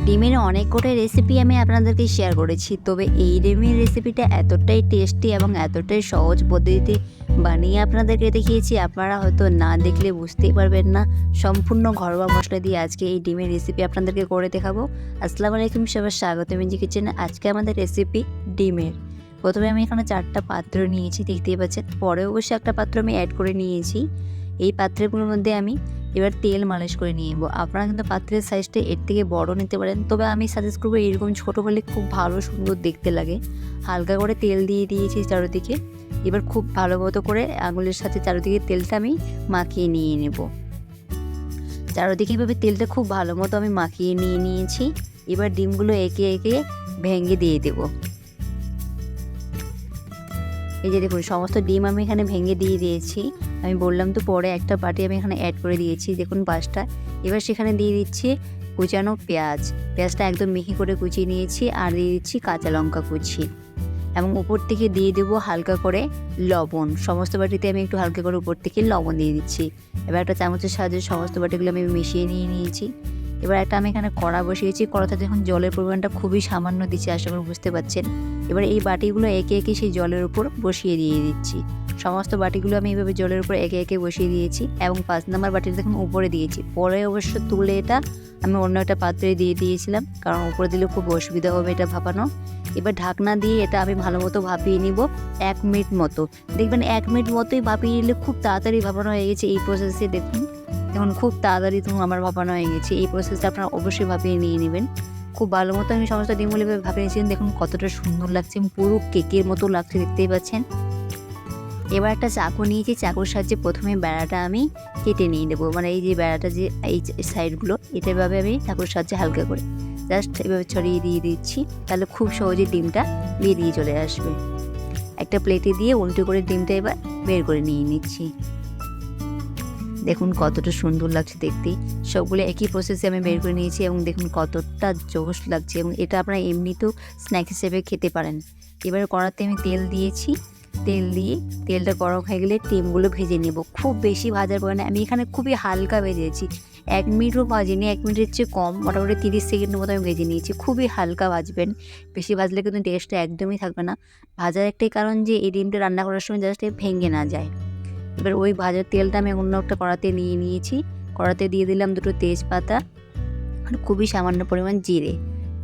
ডিমের অনেক কটা রেসিপি আমি আপনাদেরকে শেয়ার করেছি, তবে এই ডিমের রেসিপিটা এতটাই টেস্টি এবং এতটাই সহজ পদ্ধতিতে বানিয়ে আপনাদেরকে দেখিয়েছি, আপনারা হয়তো না দেখলে বুঝতেই পারবেন না। সম্পূর্ণ ঘরোয়া মশলা দিয়ে আজকে এই ডিমের রেসিপি আপনাদেরকে করে দেখাবো। আসসালামু আলাইকুম, সবার স্বাগত মিঞ্জি কিচেনে। আজকে আমাদের রেসিপি ডিমের। প্রথমে আমি এখানে 4টা পাত্র নিয়েছি, দেখতেই পাচ্ছেন। পরে অবশ্যই একটা পাত্র আমি অ্যাড করে নিয়েছি। এই পাত্রগুলোর মধ্যে আমি এবার তেল মালিশ করে নিয়ে নেবো। আপনারা কিন্তু পাত্রের সাইজটা এর থেকে বড় নিতে পারেন, তবে আমি সাজেস্ট করবো এরকম ছোটো হলে খুব ভালো সুন্দর দেখতে লাগে। হালকা করে তেল দিয়ে দিয়েছি চারদিকে। এবার খুব ভালো মতো করে আঙুলের সাথে চারদিকে তেলটা আমি মাখিয়ে নিয়ে নেব। চারদিকে এভাবে তেলটা খুব ভালো মতো আমি মাখিয়ে নিয়ে নিয়েছি। এবার ডিমগুলো একে একে ভেঙে দিয়ে দেবো। এই যে দেখুন, সমস্ত ডিম আমি এখানে ভেঙে দিয়ে দিয়েছি। আমি বললাম তো পরে একটা বাটি আমি এখানে অ্যাড করে দিয়েছি, দেখুন পাঁচটা। এবার সেখানে দিয়ে দিচ্ছি কুচানো পেঁয়াজটা একদম মিহি করে কুচিয়ে নিয়েছি, আর দিয়ে দিচ্ছি কাঁচা লঙ্কা কুচি, এবং উপর থেকে দিয়ে দেবো হালকা করে লবণ। সমস্ত বাটিতে আমি একটু হালকা করে উপর থেকে লবণ দিয়ে দিচ্ছি। এবার একটা চামচের সাহায্যে সমস্ত বাটিগুলো আমি মিশিয়ে নিয়ে নিয়েছি। এবার একটা আমি এখানে কড়া বসিয়েছি। কড়াতে দেখুন জলের পরিমাণটা খুবই সামান্য দিচ্ছি, আশা করি বুঝতে পারছেন। এবার এই বাটিগুলো একে একে সেই জলের উপর বসিয়ে দিয়ে দিচ্ছি। সমস্ত বাটিগুলো আমি এইভাবে জলের উপর একে একে বসিয়ে দিয়েছি, এবং 5 নম্বর বাটিটা দেখুন উপরে দিয়েছি। পরে অবশ্য তুলে এটা আমি অন্য একটা পাত্রে দিয়ে দিয়েছিলাম, কারণ উপরে দিলে খুব অসুবিধা হবে এটা ভাপানো। এবার ঢাকনা দিয়ে এটা আমি ভালো মতো ভাপিয়ে নিব 1 মিনিট মতো। দেখবেন 1 মিনিট মতোই ভাপিয়ে নিলে খুব তাড়াতাড়ি ভাপানো হয়ে গেছে। এই প্রসেসে দেখুন খুব তাড়াতাড়ি আমার ভাপানো হয়ে গেছে। এই প্রসেসটা আপনারা অবশ্যই ভাপিয়ে নিয়ে নেবেন। খুব ভালো মতো আমি সমস্ত ডিমগুলো ভাপিয়ে নিয়েছি। দেখুন কতটা সুন্দর লাগছে, পুরো কেকের মতো লাগছে, দেখতেই পাচ্ছেন। এবার একটা চাকু নিয়েছি, চাকুর সাহায্যে প্রথমে বেড়াটা আমি কেটে নিয়ে নেবো। মানে এই যে বেড়াটা, যে এই সাইডগুলো, এটা এভাবে আমি চাকুর সাহায্যে হালকা করে জাস্ট এভাবে ছড়িয়ে দিয়ে দিচ্ছি, তাহলে খুব সহজে ডিমটা বেরিয়ে চলে আসবে। একটা প্লেটে দিয়ে উল্টো করে ডিমটা এবার বের করে নিয়ে নিচ্ছি। দেখুন কতটা সুন্দর লাগছে দেখতে। সবগুলো একই প্রসেসে আমি বের করে নিয়েছি, এবং দেখুন কতটা জোশ লাগছে, এবং এটা আপনারা এমনিতেও স্ন্যাক্স হিসেবে খেতে পারেন। এবার কড়াতে আমি তেল দিয়েছি। তেল দিয়ে তেলটা গরম হয়ে গেলে ডিমগুলো ভেজে নেব। খুব বেশি ভাজার পরে না, আমি এখানে খুবই হালকা ভেজেছি। 1 মিনিটও ভাজিনি, 1 মিনিটের চেয়ে কম, মোটামুটি 30 সেকেন্ডের মতো আমি ভেজে নিয়েছি। খুবই হালকা ভাজবেন, বেশি ভাজলে কিন্তু টেস্টটা একদমই থাকবে না। ভাজার একটাই কারণ যে এই ডিমটা রান্না করার সময় জাস্ট ভেঙে না যায়। এবার ওই ভাজার তেলটা আমি অন্য একটা কড়াতে নিয়ে নিয়েছি। কড়াতে দিয়ে দিলাম 2টো তেজপাতা আর খুবই সামান্য পরিমাণ জিরে।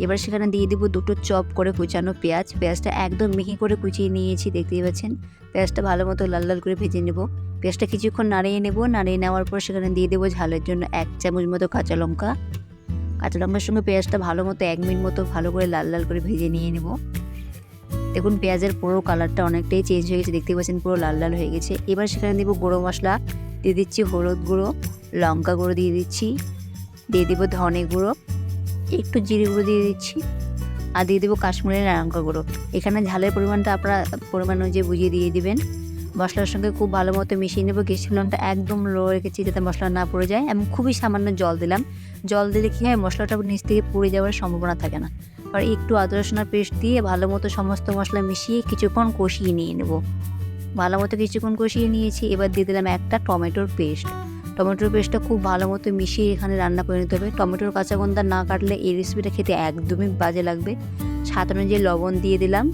এবার সেখানে দিয়ে দেবো 2টো চপ করে কুচানো পেঁয়াজটা একদম মিহি করে কুচিয়ে নিয়েছি, দেখতেই পাচ্ছেন। পেঁয়াজটা ভালো মতো লাল লাল করে ভেজে নেব। পেঁয়াজটা কিছুক্ষণ নাড়িয়ে নেব। নাড়িয়ে নেওয়ার পর সেখানে দিয়ে দেবো ঝালের জন্য 1 চামচ মতো কাঁচা লঙ্কার সঙ্গে পেঁয়াজটা ভালো মতো 1 মিনিট মতো ভালো করে লাল লাল করে ভেজে নিয়ে নেব। দেখুন পেঁয়াজের পুরো কালারটা অনেকটাই চেঞ্জ হয়ে গেছে, দেখতে পাচ্ছেন পুরো লাল লাল হয়ে গেছে। এবার সেখানে দেবো গুঁড়ো মশলা, দিয়ে দিচ্ছি হলুদ গুঁড়ো, লঙ্কা গুঁড়ো দিয়ে দিচ্ছি, দিয়ে দেবো ধনে গুঁড়ো, একটু জিরে গুঁড়ো দিয়ে দিচ্ছি, আর দিয়ে দেবো কাশ্মীরি লঙ্কা গুঁড়ো। এখানে ঝালের পরিমাণটা আপনারা পরিমাণ অনুযায়ী বুঝিয়ে দিয়ে দিবেন। মশলার সঙ্গে খুব ভালো মতো মিশিয়ে নেবো। গ্যাসের ফ্লেমটা একদম লো রেখেছি যাতে মশলা না পড়ে যায়, এবং খুবই সামান্য জল দিলাম। জল দিলে কী হয়, মশলাটা নিচ থেকে পুড়ে যাওয়ার সম্ভাবনা থাকে না। আর একটু আদা রসুনের পেস্ট দিয়ে ভালো মতো সমস্ত মশলা মিশিয়ে কিছুক্ষণ কষিয়ে নিয়ে নেব। ভালো মতো কিছুক্ষণ কষিয়ে নিয়েছি। এবার দিয়ে দিলাম একটা টমেটোর পেস্টটা খুব ভালো মতো মিশিয়ে এখানে রান্না করে নিতে হবে। টমেটোর কাঁচা গন্ধা না কাটলে এই রেসিপিটা খেতে একদমই বাজে লাগবে। স্বাদ অনুযায়ী লবণ দিয়ে দিলাম।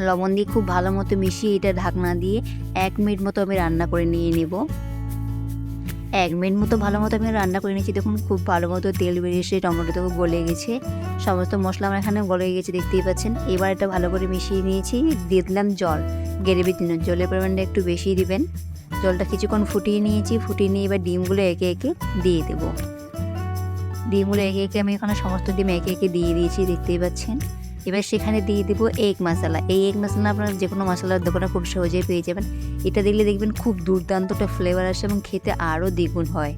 লবণ দিয়ে খুব ভালো মতো মিশিয়ে এটা ঢাকনা দিয়ে 1 মিনিট মতো আমি রান্না করে নিয়ে নেব। 1 মিনিট মতো ভালো মতো আমি রান্না করে নিয়েছি। দেখুন খুব ভালো মতো তেল বেরিয়ে এসে টমেটোটাও গলে গেছে, সমস্ত মশলা আমার এখানে গলে গেছে, দেখতেই পাচ্ছেন। এবার এটা ভালো করে মিশিয়ে নিয়েছি। দিয়ে দিলাম জল, গ্রেভির জন্য জলের পরিমাণটা একটু বেশি দিবেন। জলটা কিছুক্ষণ ফুটিয়ে নিয়েছি। ফুটিয়ে নিয়ে এবার ডিমগুলো একে একে দিয়ে দেবো। ডিমগুলো একে একে আমি এখানে সমস্ত ডিম একে একে দিয়ে দিয়েছি, দেখতেই পাচ্ছেন। এবার সেখানে দিয়ে দেবো এগ মশলা। এই এগ মশলা আপনারা যে কোনো মশলার দোকানে খুব সহজেই পেয়ে যাবেন। এটা দিলে দেখবেন খুব দুর্দান্ত একটা ফ্লেভার আসে, এবং খেতে আরও দ্বিগুণ হয়।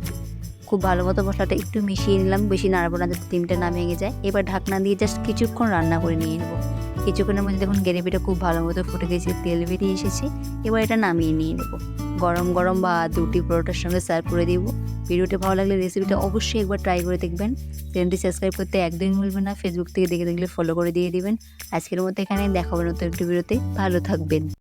খুব ভালো মতো মশলাটা একটু মিশিয়ে নিলাম, বেশি নাড়বো না যাতে ডিমটা না ভেঙে যায়। এবার ঢাকনা দিয়ে জাস্ট কিছুক্ষণ রান্না করে নিয়ে নেবো। কিছুক্ষণের মধ্যে দেখুন গ্রেভিটা খুব ভালো মতো ফুটে গেছে, তেল বেরিয়ে এসেছে। এবার এটা নামিয়ে নিয়ে নেব। গরম গরম বা রুটি পরোটার সঙ্গে সার্ভ করে দেব। ভিডিওটা ভালো লাগলে রেসিপিটা অবশ্যই একবার ট্রাই করে দেখবেন। চ্যানেলটি সাবস্ক্রাইব করতে একদমই ভুলবেন না। ফেসবুক থেকে দেখে দেখলে ফলো করে দিয়ে দিবেন। আজকের মতো এখানে দেখা হবে নতুন একটি ভিডিওতে। ভালো থাকবেন।